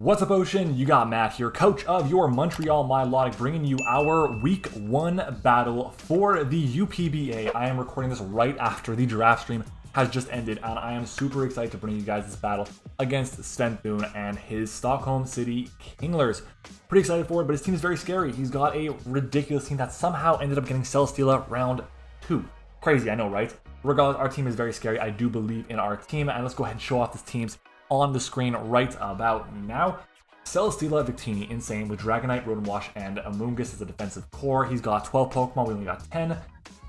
What's up, Ocean? You got Matt here, coach of your Montreal Milotic, bringing you our Week 1 battle for the UPBA. I am recording this right after the draft stream has just ended, and I am super excited to bring you guys this battle against Sven Thun and his Stockholm City Kinglers. Pretty excited for it, but his team is very scary. He's got a ridiculous team that somehow ended up getting Celesteela round 2. Crazy, I know, right? Regardless, our team is very scary. I do believe in our team, and let's go ahead and show off this team's on the screen right about now. Celesteela Victini, insane, with Dragonite, Rotom and Amoonguss as a defensive core. He's got 12 Pokemon, we only got 10.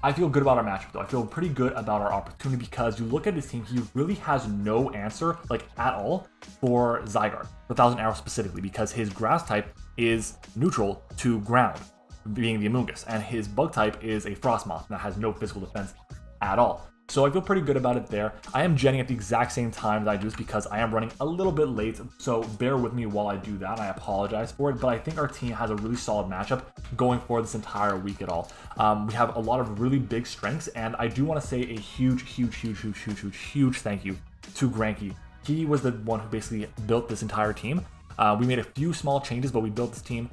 I feel good about our matchup though. I feel pretty good about our opportunity because you look at his team, he really has no answer, like at all, for Zygarde, for Thousand Arrows specifically, because his grass type is neutral to ground, being the Amoonguss, and his bug type is a Frostmoth that has no physical defense at all. So I feel pretty good about it there. I am genning at the exact same time that I do this because I am running a little bit late, so bear with me while I do that. I apologize for it, but I think our team has a really solid matchup going for this entire week at all. We have a lot of really big strengths, and I do want to say a huge thank you to Granky. He was the one who basically built this entire team. We made a few small changes, but we built this team.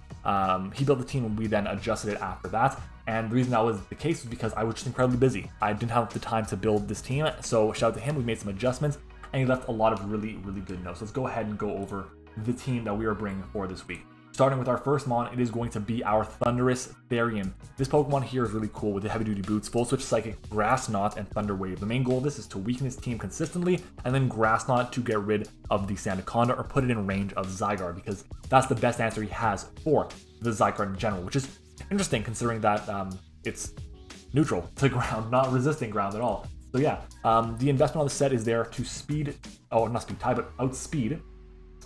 He built the team and we then adjusted it after that. And the reason that was the case was because I was just incredibly busy. I didn't have the time to build this team. So shout out to him. We made some adjustments and he left a lot of really good notes. Let's go ahead and go over the team that we are bringing for this week. Starting with our first mon, it is going to be our Thunderous Therian. This Pokemon here is really cool with the heavy duty boots, Full Switch Psychic, Grass Knot, and Thunder Wave. The main goal of this is to weaken his team consistently, and then Grass Knot to get rid of the Sandaconda or put it in range of Zygarde, because that's the best answer he has for the Zygarde in general, which is interesting considering that it's neutral to ground, not resisting ground at all. So yeah, the investment on the set is there to outspeed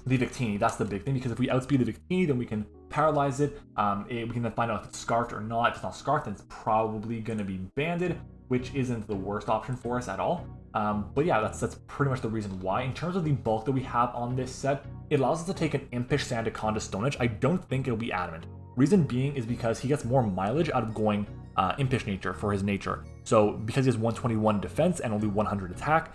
the Victini. That's the big thing, because if we outspeed the Victini, then we can paralyze it. We can then find out if it's scarfed or not. If it's not scarfed, then it's probably going to be banded, which isn't the worst option for us at all. But yeah, that's pretty much the reason why. In terms of the bulk that we have on this set, it allows us to take an Impish Sandaconda Stone Edge. I don't think it'll be adamant. Reason being is because he gets more mileage out of going Impish Nature for his nature. So because he has 121 defense and only 100 attack,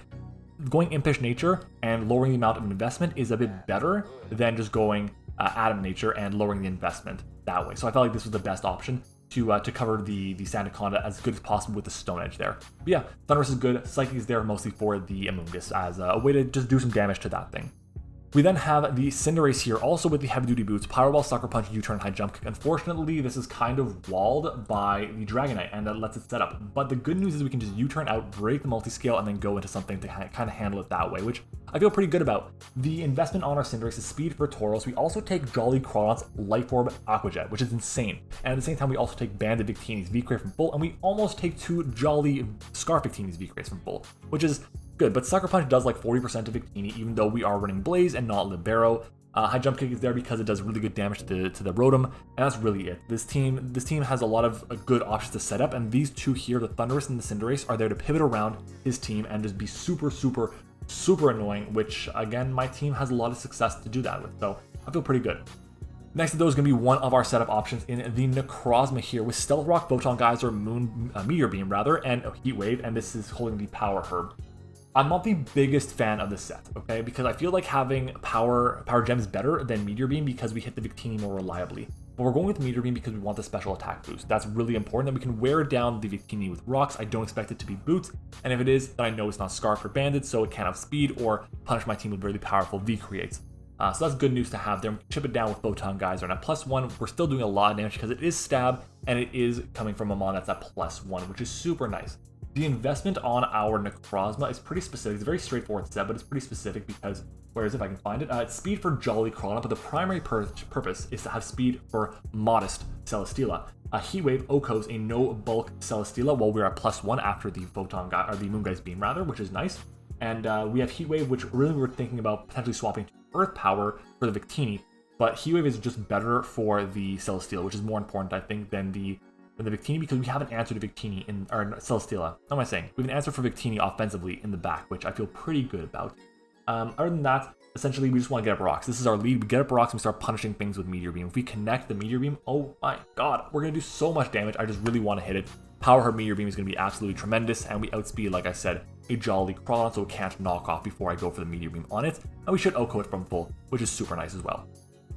going Impish Nature and lowering the amount of investment is a bit better than just going Adam Nature and lowering the investment that way. So I felt like this was the best option to cover the Sandaconda as good as possible with the Stone Edge there. But yeah, Thunderous is good. Psychic is there mostly for the Amoonguss as a way to just do some damage to that thing. We then have the Cinderace here, also with the heavy duty boots, Power Ball, Sucker Punch, U-turn, High Jump Kick. Unfortunately, this is kind of walled by the Dragonite, and that lets it set up. But the good news is we can just U-turn out, break the multi-scale, and then go into something to kind of handle it that way, which I feel pretty good about. The investment on our Cinderace is speed for Tauros. We also take Jolly Crawdon's Life Orb Aqua Jet, which is insane. And at the same time, we also take Banded Victini's V-Crate from full, and we almost take 2 Jolly Scarf Victini's V-Crates from full, which is good, but Sucker Punch does like 40% of Victini, even though we are running Blaze and not Libero. High Jump Kick is there because it does really good damage to the Rotom, and that's really it. This team has a lot of good options to set up, and these two here, the Thunderous and the Cinderace, are there to pivot around his team and just be super annoying, which again, my team has a lot of success to do that with, so I feel pretty good. Next to those is going to be one of our setup options in the Necrozma here with Stealth Rock, Photon Geyser, Meteor Beam rather, and Heat Wave, and this is holding the Power Herb. I'm not the biggest fan of this set, okay? Because I feel like having power gems better than Meteor Beam because we hit the Victini more reliably. But we're going with Meteor Beam because we want the special attack boost. That's really important, that we can wear down the Victini with rocks. I don't expect it to be boots, and if it is, then I know it's not Scarf or Banded, so it can't have speed or punish my team with really powerful V-Creates. So that's good news to have there. We can chip it down with Photon Geyser, and at +1, we're still doing a lot of damage because it is stab, and it is coming from a mon that's at +1, which is super nice. The investment on our Necrozma is pretty specific. It's a very straightforward set, but it's pretty specific because, where is it if I can find it? It's speed for Jolly Crawdon, but the primary purpose is to have speed for Modest Celesteela. Heat Wave Okos a no bulk Celesteela while we're at +1 after the Moongeist Beam rather, which is nice. And we have Heat Wave, which really we're thinking about potentially swapping to Earth Power for the Victini, but Heat Wave is just better for the Celesteela, which is more important, I think, than the Victini, because we have an answer to Victini or Celesteela. What am I saying? We have an answer for Victini offensively in the back, which I feel pretty good about. Other than that, essentially we just want to get up rocks. This is our lead. We get up rocks and we start punishing things with Meteor Beam. If we connect the Meteor Beam, oh my god, we're going to do so much damage. I just really want to hit it Power Her Meteor Beam is going to be absolutely tremendous, and we outspeed, like I said, a Jolly Crawlon, so it can't knock off before I go for the Meteor Beam on it, and we should OHKO it from full, which is super nice as well.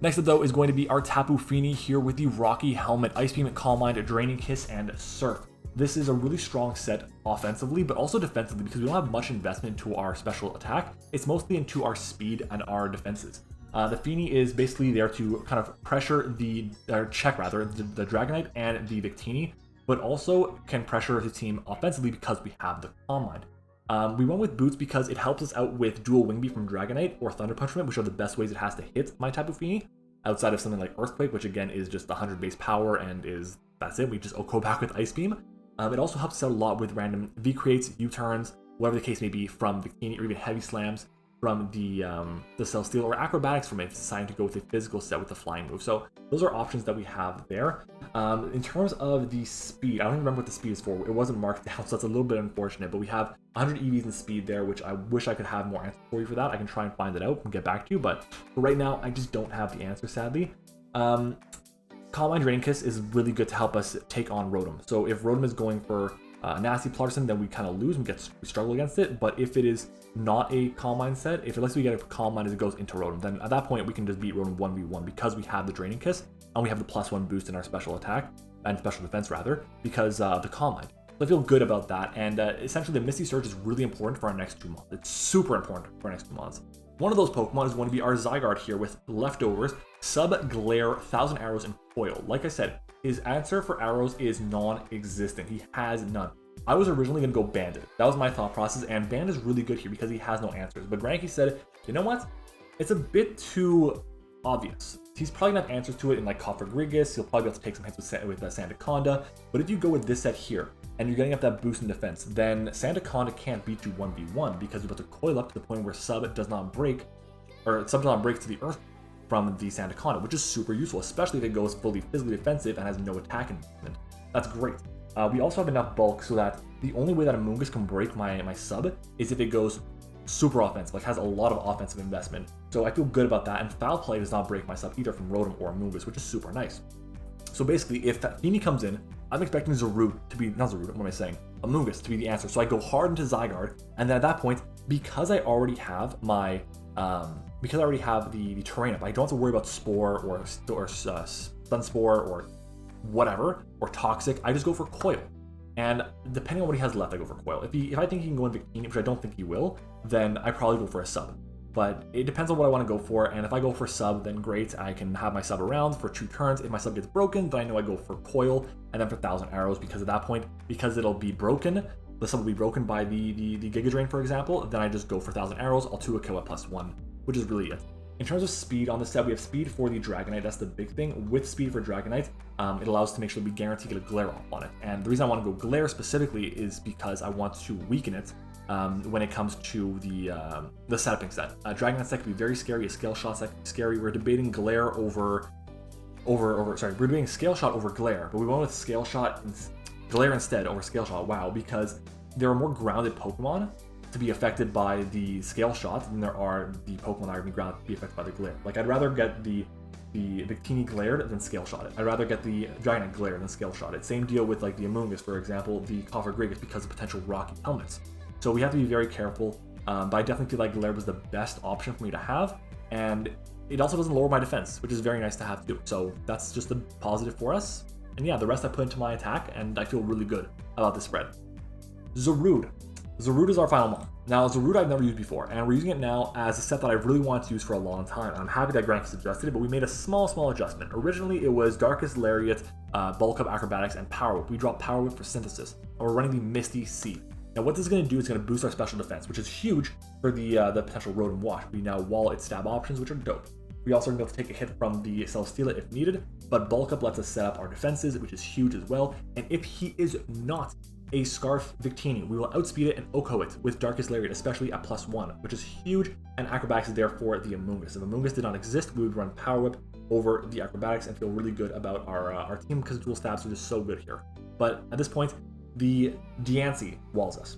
Next up though is going to be our Tapu Fini here with the Rocky Helmet, Ice Beam, Calm Mind, Draining Kiss, and Surf. This is a really strong set offensively, but also defensively because we don't have much investment into our special attack. It's mostly into our speed and our defenses. The Fini is basically there to kind of pressure check the Dragonite and the Victini, but also can pressure the team offensively because we have the Calm Mind. We went with Boots because it helps us out with dual Wing Beat from Dragonite or Thunder Punch from it, which are the best ways it has to hit my Tapu Fini, outside of something like Earthquake, which again is just 100 base power and that's it. We just OHKO back with Ice Beam. It also helps us out a lot with random V-Creates, U-Turns, whatever the case may be, from Victini or even Heavy Slams from the Celesteal, or Acrobatics from it if it's deciding to go with a physical set with the flying move. So those are options that we have there. In terms of the speed, I don't even remember what the speed is for. It wasn't marked down, so that's a little bit unfortunate, but we have 100 EVs in speed there, which I wish I could have more answers for you for that. I can try and find it out and get back to you, but for right now, I just don't have the answer, sadly. Calm Mind Draining Kiss is really good to help us take on Rotom. So if Rotom is going for Nasty Plarson, then we kind of lose and we struggle against it. But if it is not a Calm Mind set, if unless we get a Calm Mind as it goes into Rotom, then at that point we can just beat Rotom 1v1 because we have the Draining Kiss and we have the +1 boost in our special attack and special defense rather because of the Calm Mind. So I feel good about that, and essentially the Misty Surge is really important for our next 2 months. It's super important for our next 2 months. One of those Pokemon is going to be our Zygarde here with Leftovers, Sub, Glare, 1000 Arrows, and Coil. Like I said, his answer for arrows is non-existent. He has none. I was originally going to go Bandit. That was my thought process, and Bandit is really good here because he has no answers. But Granky said, you know what? It's a bit too obvious. He's probably going to have answers to it in like Cofagrigus. He'll probably be able to take some hits with Sandaconda. But if you go with this set here, and you're getting up that boost in defense, then Sandaconda can't beat you 1v1 because you're about to coil up to the point where Sub does not break, or Sub does not break to the earth from the Sandaconda, which is super useful, especially if it goes fully physically defensive and has no attack movement. That's great. We also have enough bulk so that the only way that Amoonguss can break my Sub is if it goes super offensive, like has a lot of offensive investment. So I feel good about that, and Foul Play does not break my Sub either from Rotom or Amoonguss, which is super nice. So basically, if Fini comes in, I'm expecting Zarude to be, not Zarude, what am I saying? Amoonguss to be the answer. So I go hard into Zygarde, and then at that point, because I already have my, because I already have the terrain up, I don't have to worry about Spore or Sunspore or whatever, or Toxic. I just go for Coil. And depending on what he has left, I go for Coil. If I think he can go in Victini, which I don't think he will, then I probably go for a Sub. But it depends on what I want to go for, and if I go for Sub, then great, I can have my Sub around for 2 turns. If my Sub gets broken, then I know I go for Coil, and then for 1000 Arrows, because at that point, because it'll be broken, the Sub will be broken by the Giga Drain, for example, then I just go for 1000 Arrows, I'll 2 a kill at +1, which is really it. In terms of speed on the set, we have speed for the Dragonite, that's the big thing. With speed for Dragonite, it allows us to make sure we guarantee get a Glare off on it. And the reason I want to go Glare specifically is because I want to weaken it when it comes to the setuping set. Dragonite set can be very scary, a Scale Shot set can be scary. We're debating Glare we're debating Scale Shot over Glare, but we went with Scale Shot and Glare instead over Scale Shot, wow, because there are more grounded Pokemon to be affected by the Scale Shot than there are the Pokemon that are going to be affected by the Glare. Like, I'd rather get the Victini glared than Scale Shot it. I'd rather get the Dragonite glared than Scale Shot it. Same deal with like the Amoonguss, for example, the Cofagrigus, because of potential rocky helmets. So we have to be very careful, but I definitely feel like Glare was the best option for me to have, and it also doesn't lower my defense, which is very nice to have too. So that's just a positive for us. And yeah, the rest I put into my attack, and I feel really good about this spread. Zarude. Zarude is our final mon. Now, Zarude I've never used before, and we're using it now as a set that I really wanted to use for a long time. I'm happy that Granky suggested it, but we made a small adjustment. Originally, it was Darkest Lariat, Bulk Up Acrobatics, and Power Whip. We dropped Power Whip for Synthesis, and we're running the Misty Sea. Now, what this is going to do is going to boost our special defense, which is huge for the potential Rotom Wash. We now wall its stab options, which are dope. We also are going to be able to take a hit from the Celesteela if needed, but Bulk Up lets us set up our defenses, which is huge as well. And if he is not a Scarf Victini, we will outspeed it and OHKO it with Darkest Lariat, especially at +1, which is huge, and Acrobatics is there for the Amoonguss. If Amoonguss did not exist, we would run Power Whip over the Acrobatics and feel really good about our team because dual stabs are just so good here. But at this point, the Diancie walls us.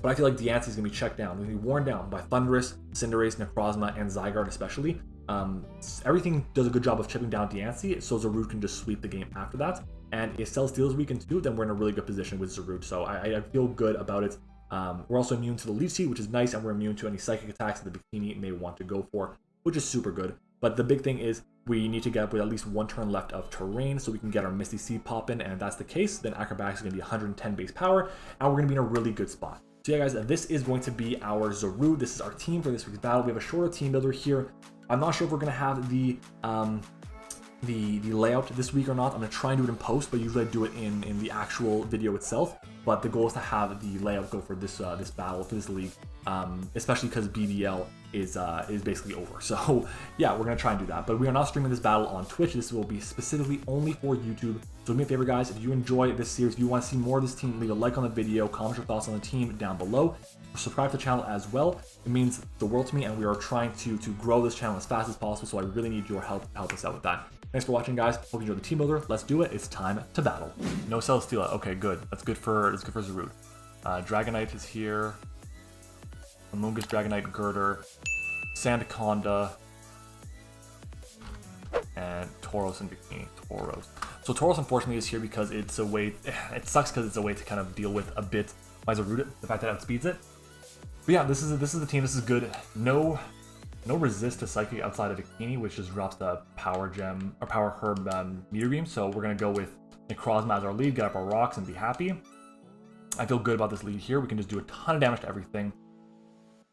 But I feel like Diancie is going to be checked down. It's going to be worn down by Thundurus, Cinderace, Necrozma, and Zygarde especially. Everything does a good job of chipping down Diancie, so Zarude can just sweep the game after that. and if Cell Steel is weakened too, then we're in a really good position with Zarude. So I feel good about it. We're also immune to the Leech Seed, which is nice, and we're immune to any psychic attacks that the Bikini may want to go for, which is super good. But the big thing is we need to get up with at least 1 turn left of terrain so we can get our Misty Seed popping, and if that's the case, then Acrobatics is going to be 110 base power, and we're going to be in a really good spot. So yeah guys, this is going to be our Zarude. This is our team for this week's battle. We have a shorter team builder here. I'm not sure if we're going to have the layout this week or not. I'm going to try and do it in post, but usually I do it in the actual video itself. But the goal is to have the layout go for this this battle, for this league, especially because BBL is basically over. So yeah, we're going to try and do that. But we are not streaming this battle on Twitch. This will be specifically only for YouTube. So do me a favor guys, if you enjoy this series, if you want to see more of this team, leave a like on the video, comment your thoughts on the team down below. Subscribe to the channel as well. It means the world to me, and we are trying to grow this channel as fast as possible, so I really need your help to help us out with that. Thanks for watching guys. Hope you enjoyed the team builder. Let's do it. It's time to battle. No Celesteela. Okay, good. That's good for Zarude. Dragonite is here. Amoonguss, Dragonite, Girder, Sandaconda, and Tauros and Bikini. Tauros. So Tauros unfortunately is here because it's a way. It sucks because it's a way to kind of deal with a bit my Zarude, the fact that it outspeeds it. But yeah, this is the team. This is good. No resist to Psychic outside of Bikini, which just drops the Power Gem or Power Herb Meteor Beam. So we're gonna go with Necrozma as our lead, get up our rocks, and be happy. I feel good about this lead here. We can just do a ton of damage to everything.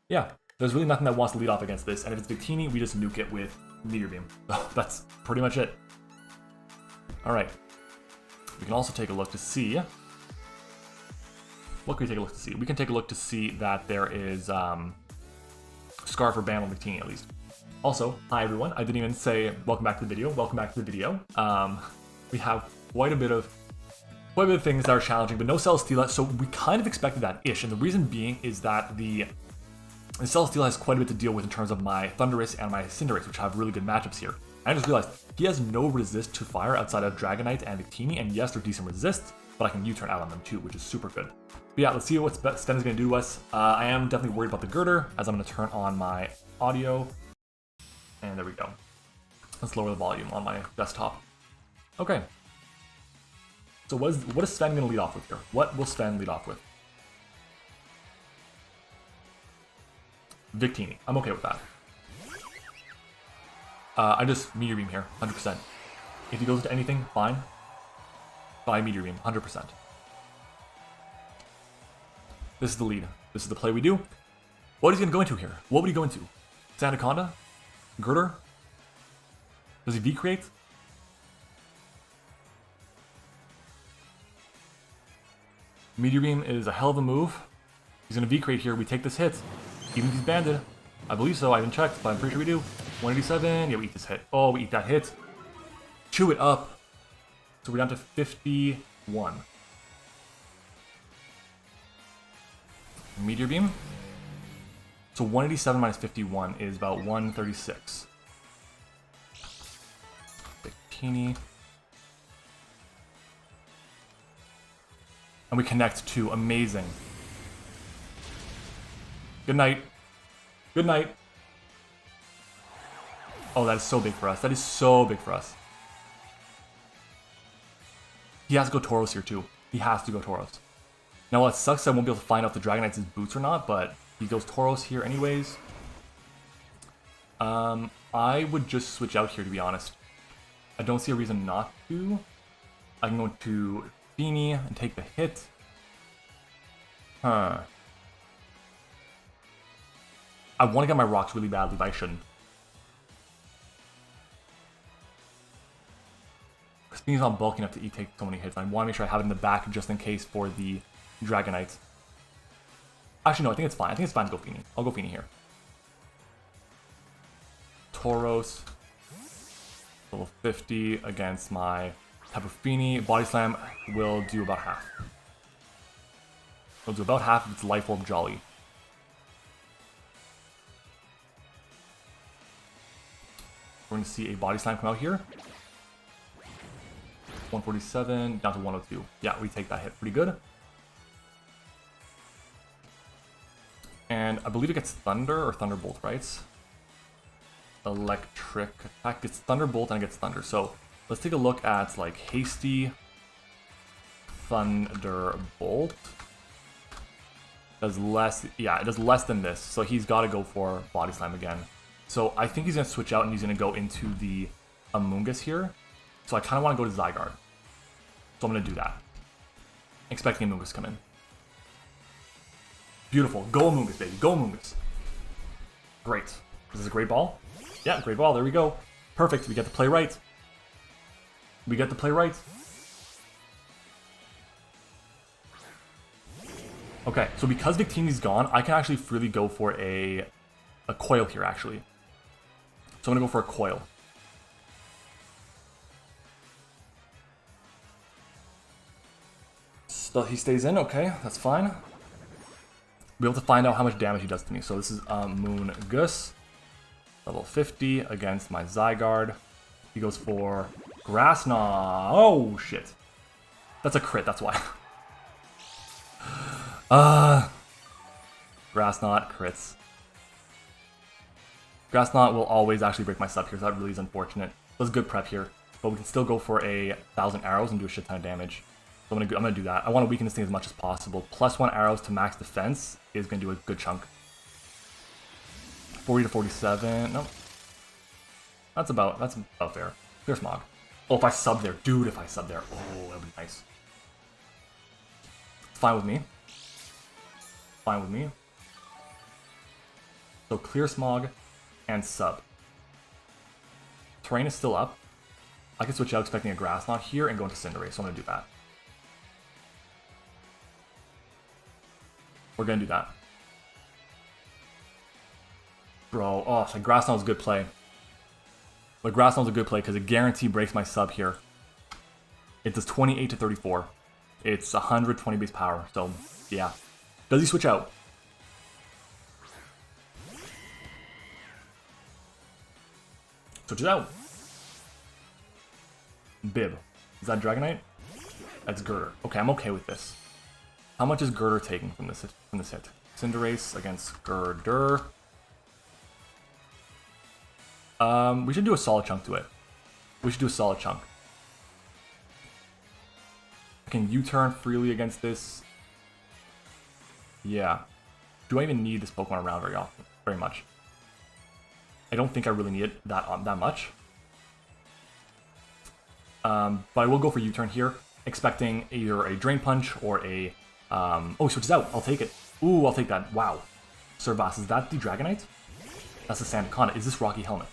Yeah, there's really nothing that wants to lead off against this. And if it's Bikini, we just nuke it with Meteor Beam. That's pretty much it. All right. We can also take a look to see. What can we take a look to see? We can take a look to see that there is Scarf or Ban on Bikini at least. Also, hi everyone. I didn't even say welcome back to the video. Welcome back to the video. We have quite a bit of things that are challenging, but no Celesteela, so we kind of expected that ish. And the reason being is that the Celesteela has quite a bit to deal with in terms of my Thundurus and my Cinderace, which have really good matchups here. I just realized he has no resist to fire outside of Dragonite and Bikini, and yes, they're decent resists, but I can U-turn out on them too, which is super good. But yeah, let's see what Sven is going to do to us. I am definitely worried about the Girder, as I'm going to turn on my audio. And there we go. Let's lower the volume on my desktop. Okay. So what is Sven going to lead off with here? What will Sven lead off with? Victini. I'm okay with that. I just Meteor Beam here, 100%. If he goes into anything, fine. But I Meteor Beam, 100%. This is the lead. This is the play we do. What is he going to go into here? What would he go into? Sandaconda? Girder? Does he V-create? Meteor Beam is a hell of a move. He's going to V-create here. We take this hit. Even if he's banded. I believe so. I haven't checked, but I'm pretty sure we do. 187. Yeah, we eat this hit. Oh, we eat that hit. Chew it up. So we're down to 51. Meteor Beam. So 187 minus 51 is about 136. Bikini. And we connect to amazing. Good night. Good night. Oh, that is so big for us. That is so big for us. He has to go Tauros here too. He has to go Tauros. Now what sucks, I won't be able to find out if the Dragonite's his boots or not, but he goes Tauros here anyways. I would just switch out here, to be honest. I don't see a reason not to. I can go to Beanie and take the hit. Huh. I want to get my rocks really badly, but I shouldn't. Beanie's not bulky enough to take so many hits. I want to make sure I have it in the back just in case for the Dragonite. Actually, no, I think it's fine. I think it's fine to go Beanie. I'll go Beanie here. Tauros. Level 50 against my Tapu Fini. Body Slam will do about half. It'll do about half of its Life Orb Jolly. We're going to see a Body Slam come out here. 147 down to 102. Yeah, we take that hit pretty good. And I believe it gets Thunder or Thunderbolt, right? Electric attack gets Thunderbolt and it gets Thunder. So let's take a look at like Hasty Thunderbolt. Does less, yeah, it does less than this, so he's got to go for Body Slam again. So I think he's going to switch out and he's going to go into the Amoonguss here. So I kind of want to go to Zygarde. So I'm going to do that. Expecting Amoonguss to come in. Beautiful. Go Amoonguss, baby. Go Amoonguss. Great. This is a great ball. Yeah, great ball. There we go. Perfect. We get to play right. We get to play right. Okay, so because Victini's gone, I can actually freely go for a coil here, actually. So I'm going to go for a coil. So he stays in, okay, that's fine. We'll be able to find out how much damage he does to me. So this is Amoonguss, level 50 against my Zygarde. He goes for Grass Knot. Oh, shit. That's a crit, that's why. Grass Knot, crits. Grass Knot will always actually break my sub here, so that really is unfortunate. That's good prep here, but we can still go for a 1,000 arrows and do a shit ton of damage. So I'm gonna do that. I want to weaken this thing as much as possible. +1 arrows to max defense is gonna do a good chunk. 40 to 47. Nope. That's about fair. Clear Smog. Oh, if I sub there, dude, if I sub there, oh, that'd be nice. Fine with me. Fine with me. So Clear Smog and sub. Terrain is still up. I can switch out expecting a Grass Knot here and go into Cinderace, so I'm gonna do that. We're gonna do that. Bro, oh, so Grass Knot was a good play. But Grass Knot was a good play because it guaranteed breaks my sub here. It does 28 to 34. It's 120 base power, so yeah. Does he switch out? Switches out. Bib. Is that Dragonite? That's Girder. Okay, I'm okay with this. How much is Girder taking from this hit? Cinderace against Girder. We should do a solid chunk to it. We should do a solid chunk. I can U-turn freely against this. Yeah. Do I even need this Pokemon around very often? Very much. I don't think I really need it that much. But I will go for U-turn here, expecting either a Drain Punch or a... oh, he switches out. I'll take it. Ooh, I'll take that. Wow. Servas, is that the Dragonite? That's the Sandaconda. Is this Rocky Helmet?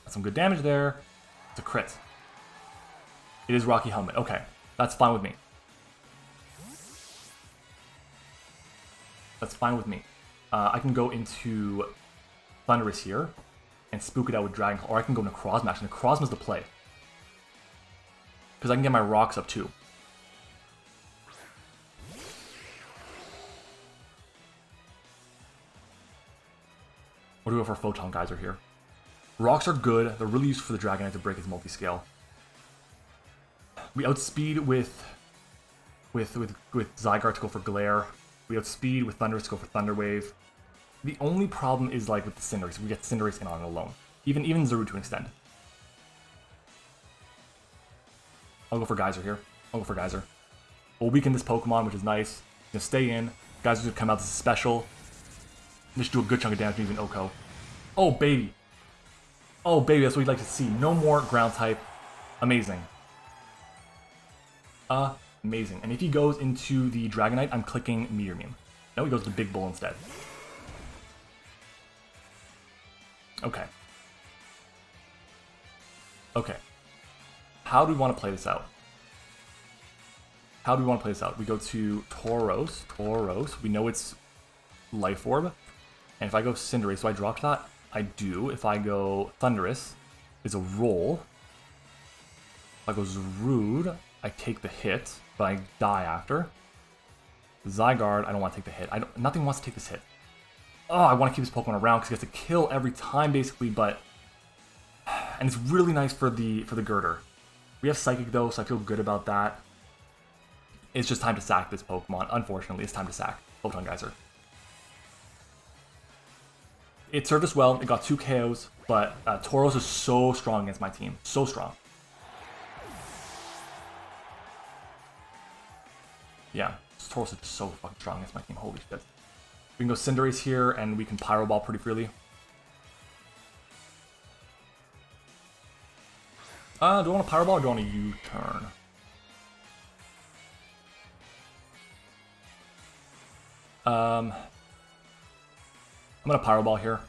That's some good damage there. It's a crit. It is Rocky Helmet. Okay, that's fine with me. That's fine with me. I can go into Thundurus here and spook it out with Dragon Claw, or I can go Necrozma. Actually, Necrozma's the play. Because I can get my rocks up too. What do we go for Photon Geyser here? Rocks are good. They're really useful for the Dragonite to break its multi-scale. We outspeed with Zygarde to go for Glare. We outspeed with Thundurus to go for Thunder Wave. The only problem is like with the Cinderace. We get Cinderace in on it alone. Even Zaru to an extent. I'll go for Geyser here. I'll go for Geyser. We'll weaken this Pokemon, which is nice. Gonna stay in. Geyser's gonna come out as a special. Just do a good chunk of damage to even Oko. Oh, baby. Oh, baby, that's what we'd like to see. No more ground type. Amazing. Amazing. And if he goes into the Dragonite, I'm clicking Meteor Beam. No, he goes to Big Bull instead. Okay. Okay. How do we want to play this out? How do we want to play this out? We go to Tauros. Tauros. We know it's Life Orb. And if I go Cinderace, do I drop that? I do. If I go Thundurus, it's a roll. If I go Zarude, I take the hit, but I die after. Zygarde, I don't want to take the hit. Nothing wants to take this hit. Oh, I want to keep this Pokemon around because he gets to kill every time, basically, but... And it's really nice for the Girder. We have Psychic, though, so I feel good about that. It's just time to sack this Pokemon. Unfortunately, it's time to sack Photon Geyser. It served us well. It got 2 KOs, but Tauros is so strong against my team. So strong. Yeah, Tauros is just so fucking strong against my team. Holy shit. We can go Cinderace here, and we can Pyro Ball pretty freely. Do I want a Pyro Ball or do I want a U-turn? I'm gonna Pyro Ball here.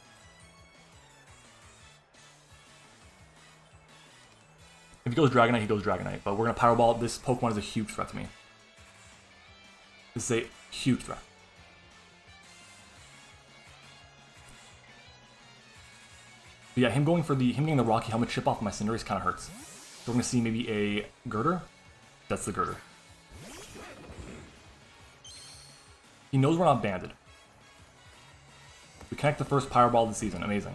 If he goes Dragonite, he goes Dragonite. But we're gonna Pyro Ball. This Pokemon is a huge threat to me. This is a huge threat. But yeah, him getting the Rocky Helmet chip off my Cinderace kind of hurts. So we're gonna see maybe a Girder. That's the Girder. He knows we're not banded. We connect the first Pyro Ball of the season. Amazing.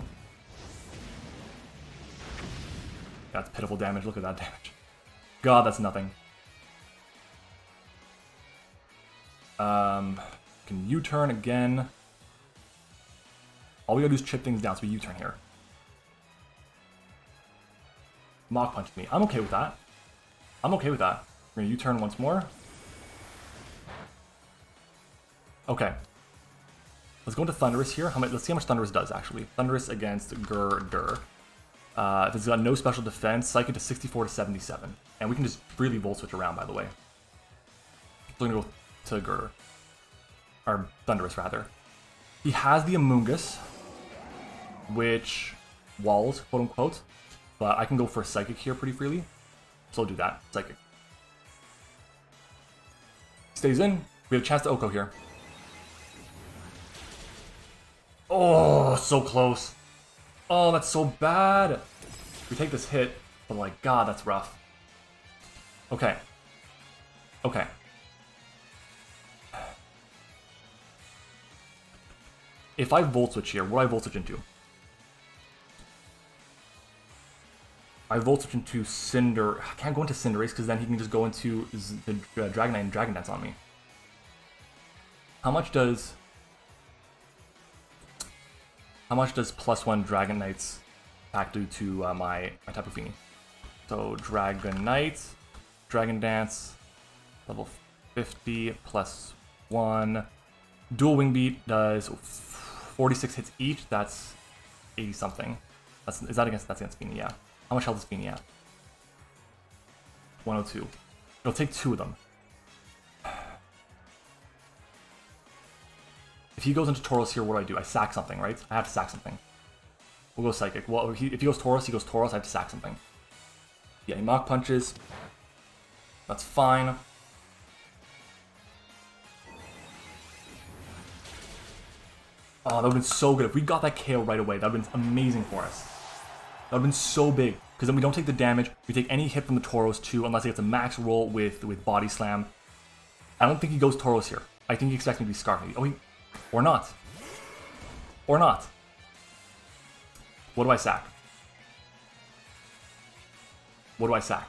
That's pitiful damage. Look at that damage. God, that's nothing. Can U-turn again. All we gotta do is chip things down, so we U-turn here. Mach Punch me. I'm okay with that. I'm okay with that. We're gonna U-turn once more. Okay. Let's go into Thundurus here. Let's see how much Thundurus does, actually. Thundurus against Girder. If it's got no special defense, Psychic to 64 to 77. And we can just freely Volt Switch around, by the way. So we're gonna go to Girder. Or Thundurus, rather. He has the Amoonguss, which walls, quote unquote. But I can go for a Psychic here pretty freely. So I'll do that. Psychic. Stays in. We have a chance to Oko here. Oh, so close. Oh, that's so bad. We take this hit, but like, God, that's rough. Okay. Okay. If I Volt Switch here, what do I Volt Switch into? I Volt Switch into Cinder. I can't go into Cinderace because then he can just go into the Dragonite and Dragon Dance on me. How much does +1 Dragonite's attack do to my Tapu Fini? So Dragonite, Dragon Dance, level 50 +1. Dual Wing Beat does 46 hits each. That's 80 something. That's against Fini, yeah. How much health is Fini at? 102. It'll take 2 of them. If he goes into Tauros here, what do? I sack something, right? I have to sack something. We'll go Psychic. Well, if he goes Tauros, he goes Tauros. I have to sack something. Yeah, he Mach Punches. That's fine. Oh, that would have been so good. If we got that KO right away, that would have been amazing for us. That would have been so big. Because then we don't take the damage. We take any hit from the Tauros too, unless he gets a max roll with Body Slam. I don't think he goes Tauros here. I think he expects me to be Scarf. Oh, or not. Or not. What do I sack? What do I sack?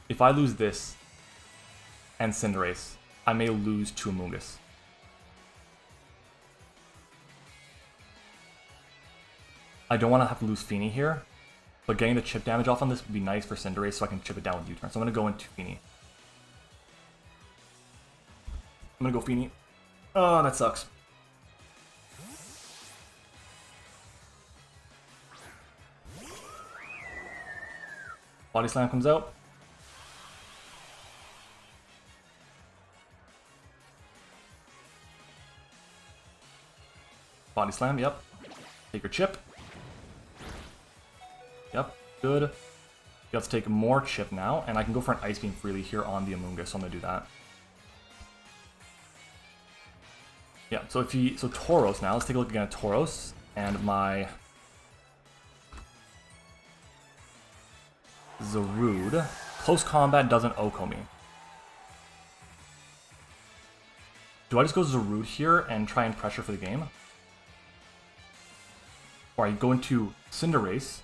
If I lose this and Cinderace, I may lose to Amoonguss. I don't want to have to lose Fini here, but getting the chip damage off on this would be nice for Cinderace so I can chip it down with U-turn. So I'm going to go into Fini. I'm going to go Fini. Oh, that sucks. Body Slam comes out. Body Slam, yep. Take your chip. Yep, good. You have to take more chip now, and I can go for an Ice Beam freely here on the Amoonguss, so I'm gonna do that. Yeah, so Tauros now, let's take a look again at Tauros, and my Zarude. Close combat doesn't Oko me. Do I just go Zarude here and try and pressure for the game? Or I go into Cinderace,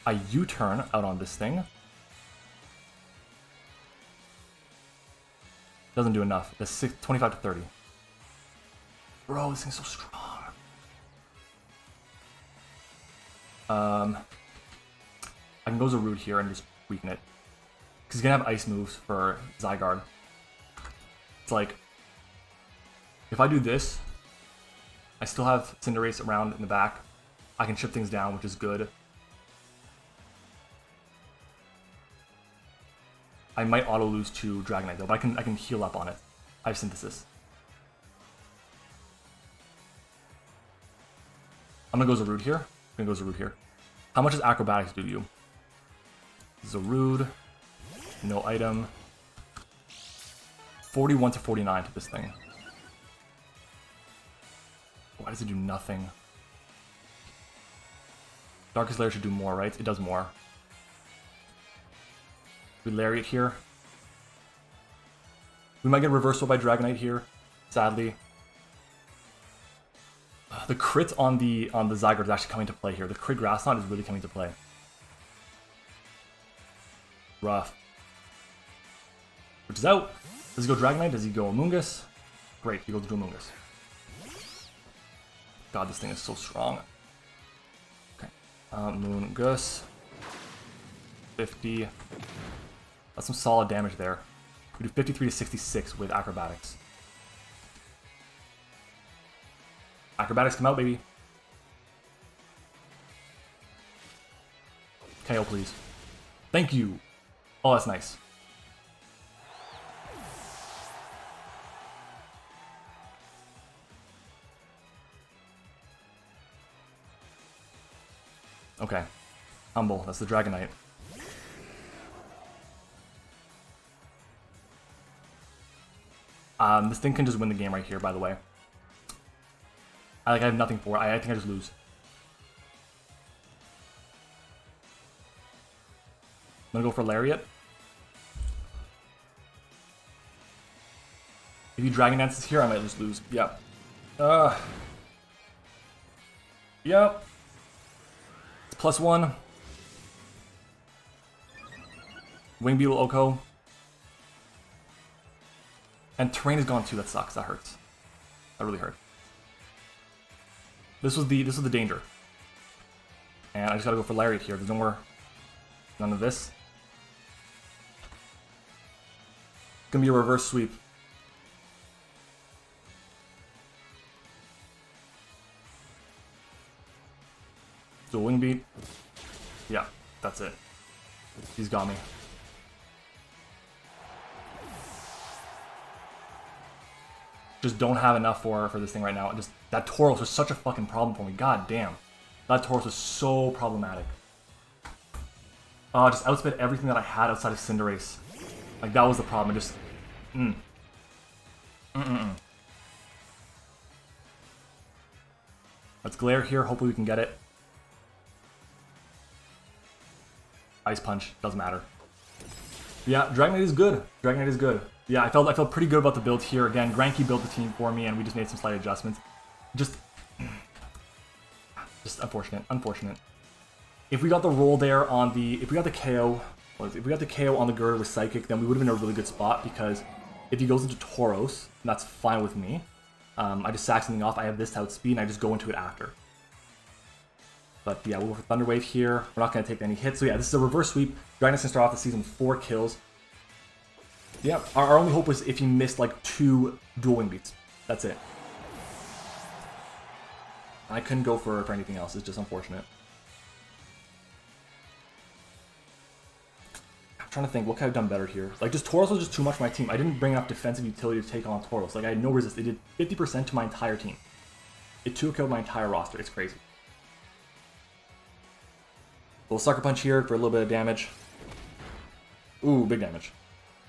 I U-turn out on this thing. Doesn't do enough. It's 25 to 30. Bro, this thing's so strong. I can go Zarude here and just weaken it. Because he's going to have ice moves for Zygarde. It's like, if I do this, I still have Cinderace around in the back. I can chip things down, which is good. I might auto lose to Dragonite though, but I can heal up on it. I have Synthesis. I'm gonna go Zarude here. How much does Acrobatics do to you? Zarude, no item. 41 to 49 to this thing. Why does it do nothing? Darkest Lair should do more, right? It does more. We Lariat here. We might get reversal by Dragonite here, sadly. The crit on the Zygarde is actually coming to play here. The crit Grass Knot is really coming to play. Rough. Which is out. Does he go Dragonite? Does he go Amoonguss? Great, he goes to Amoonguss. God, this thing is so strong. Okay. Amoonguss. 50. That's some solid damage there. We do 53 to 66 with Acrobatics. Acrobatics come out, baby. KO, please. Thank you. Oh, that's nice. Okay. Humble. That's the Dragonite. This thing can just win the game right here, by the way. I have nothing for it. I think I just lose. I'm gonna go for Lariat. If you Dragon Dances here, I might just lose. Yep. Yep. It's +1. Wing Beetle Oko. And Terrain is gone too. That sucks. That hurts. That really hurt. This was the danger. And I just gotta go for Lariat here. There's no more. None of this. It's gonna be a reverse sweep. So Wing Beat. Yeah, that's it. He's got me. Just don't have enough for this thing right now. Just that Tauros was such a fucking problem for me. God damn. That Tauros was so problematic. Just outspent everything that I had outside of Cinderace. Like, that was the problem. I just... Let's Glare here. Hopefully we can get it. Ice Punch. Doesn't matter. Yeah, Dragonite is good. Dragonite is good. Yeah, I felt pretty good about the build here. Again, Granky built the team for me, and we just made some slight adjustments. Just unfortunate. If we got the roll there on the, if we got the KO on the Girder with Psychic, then we would have been in a really good spot, because if he goes into Tauros, that's fine with me. I just sack something off. I have this to outspeed, and I just go into it after. But yeah, we'll go for Thunder Wave here. We're not going to take any hits. So yeah, this is a reverse sweep. Dragonite's going to start off the season with 4 kills. Yeah, our only hope was if he missed like 2 dual wing beats. That's it. I couldn't go for anything else. It's just unfortunate. I'm trying to think, what could I have done better here? Like, just Tauros was just too much for my team. I didn't bring enough defensive utility to take on Tauros. Like, I had no resist. It did 50% to my entire team. It 2-killed my entire roster. It's crazy. A little Sucker Punch here for a little bit of damage. Ooh, big damage.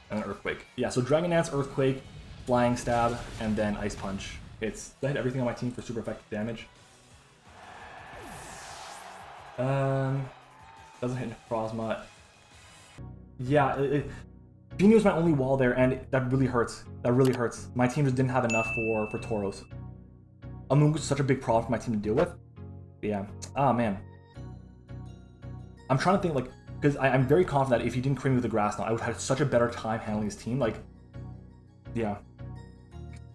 And an Earthquake. Yeah, so Dragon Dance, Earthquake, Flying Stab, and then Ice Punch. I hit everything on my team for super effective damage. Doesn't hit Frostmut. Yeah, Beanie was my only wall there, and that really hurts. That really hurts. My team just didn't have enough for Tauros. Amoonguss was such a big problem for my team to deal with. But yeah. Ah, man. I'm trying to think, like, because I'm very confident that if he didn't crit me with the Grass Knot, I would have had such a better time handling his team. Like, yeah.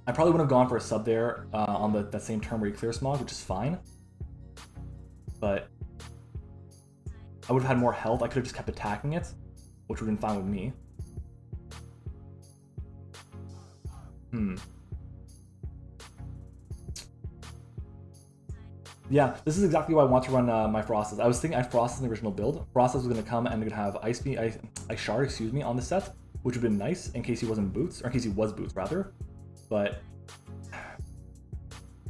I probably would have gone for a sub there on that same turn where he clears Smog, which is fine. But I would have had more health. I could have just kept attacking it, which would have been fine with me. Yeah, this is exactly why I want to run my Frostas. I was thinking I'd Frostas in the original build. Frostas was going to come and going to have Ice Shard, excuse me, on the set, which would have been nice in case he wasn't boots, or in case he was boots rather. But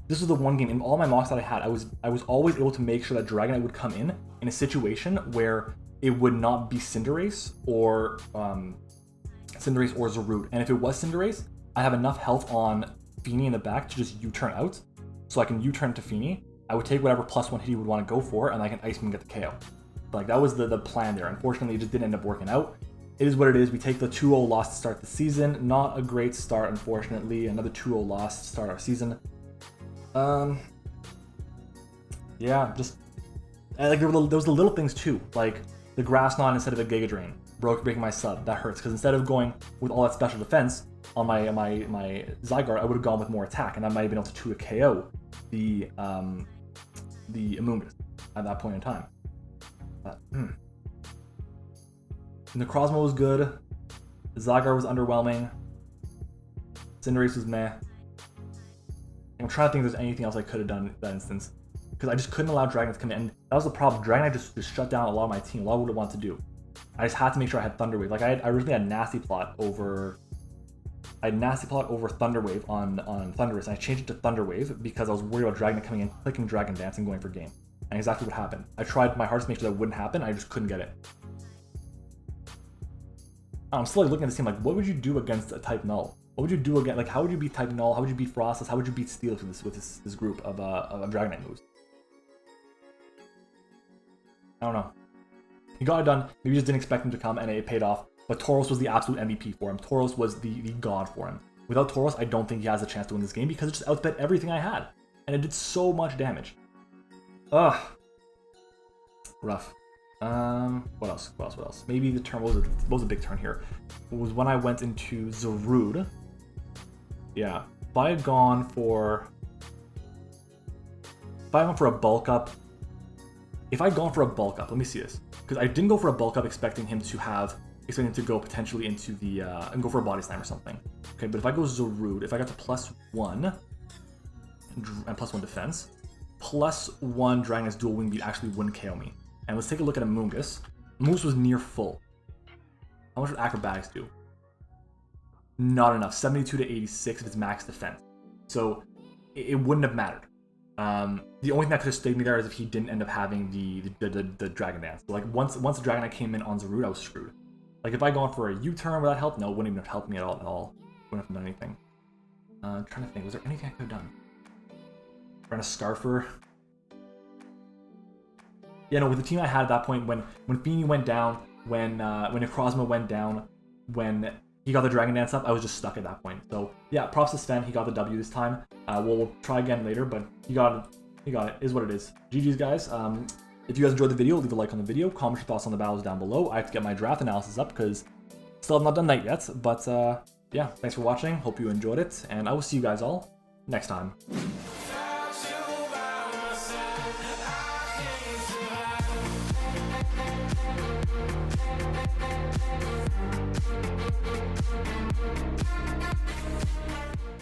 this was the one game in all my mocks that I had. I was always able to make sure that Dragonite would come in a situation where it would not be Cinderace or Zarude. And if it was Cinderace, I have enough health on Feeny in the back to just U-turn out, so I can U-turn to Feeny. I would take whatever +1 hit he would want to go for, and I can Ice Beam and get the KO. But, like, that was the plan there. Unfortunately, it just didn't end up working out. It is what it is. We take the 2-0 loss to start the season. Not a great start, unfortunately. Another 2-0 loss to start our season. Yeah, just like there was the little things too, like the Grass Knot instead of a Giga Drain breaking my sub. That hurts because instead of going with all that special defense on my Zygarde, I would have gone with more attack, and I might have been able to KO the Amoonguss at that point in time. Necrozma was good. The Zygarde was underwhelming. Cinderace was meh. I'm trying to think if there's anything else I could have done in that instance, because I just couldn't allow Dragonite to come in. And that was the problem. Dragonite just shut down a lot of my team. A lot of what I wanted to do. I just had to make sure I had Thunder Wave. Like I originally had Nasty Plot over Thunder Wave on Thundurus, and I changed it to Thunder Wave because I was worried about Dragonite coming in, clicking Dragon Dance, and going for game. And exactly what happened. I tried my hardest to make sure that wouldn't happen. I just couldn't get it. I'm still like looking at this team like, what would you do against a type Null? What would you do again? Like, how would you beat type Null? How would you beat Frostus? How would you beat Steel with this group of Dragonite moves? I don't know. He got it done. Maybe just didn't expect him to come, and it paid off. But Tauros was the absolute MVP for him. Tauros was the god for him. Without Tauros, I don't think he has a chance to win this game because it just outbet everything I had, and it did so much damage. Ugh. Rough. What else? What else? Maybe the turn, what was a big turn here? It was when I went into Zarude. Yeah. If I had gone for a bulk up. If I'd gone for a bulk up, let me see this. Because I didn't go for a bulk up expecting him to go potentially into the, and go for a body slam or something. Okay, but if I go Zarude, if I got to +1, and +1 defense, +1 Dragonite's dual wing beat actually wouldn't KO me. And let's take a look at Amoonguss. Amoonguss was near full. How much would acrobatics do? Not enough. 72 to 86 of its max defense. So it wouldn't have mattered. The only thing that could have stayed me there is if he didn't end up having the Dragon Dance. So like once the Dragonite came in on Zarude, I was screwed. Like if I gone for a U-turn, would that help? No, it wouldn't even have helped me at all. Wouldn't have done anything. I'm trying to think. Was there anything I could have done? Ran a Scarfer. Yeah, no, with the team I had at that point, when Feeny went down, when Necrozma went down, when he got the Dragon Dance up, I was just stuck at that point. So yeah, props to Sven, he got the W this time. We'll try again later, but he got it, is what it is. GG's guys. If you guys enjoyed the video, leave a like on the video, comment your thoughts on the battles down below. I have to get my draft analysis up because still have not done that yet, but yeah, thanks for watching, hope you enjoyed it, and I will see you guys all next time.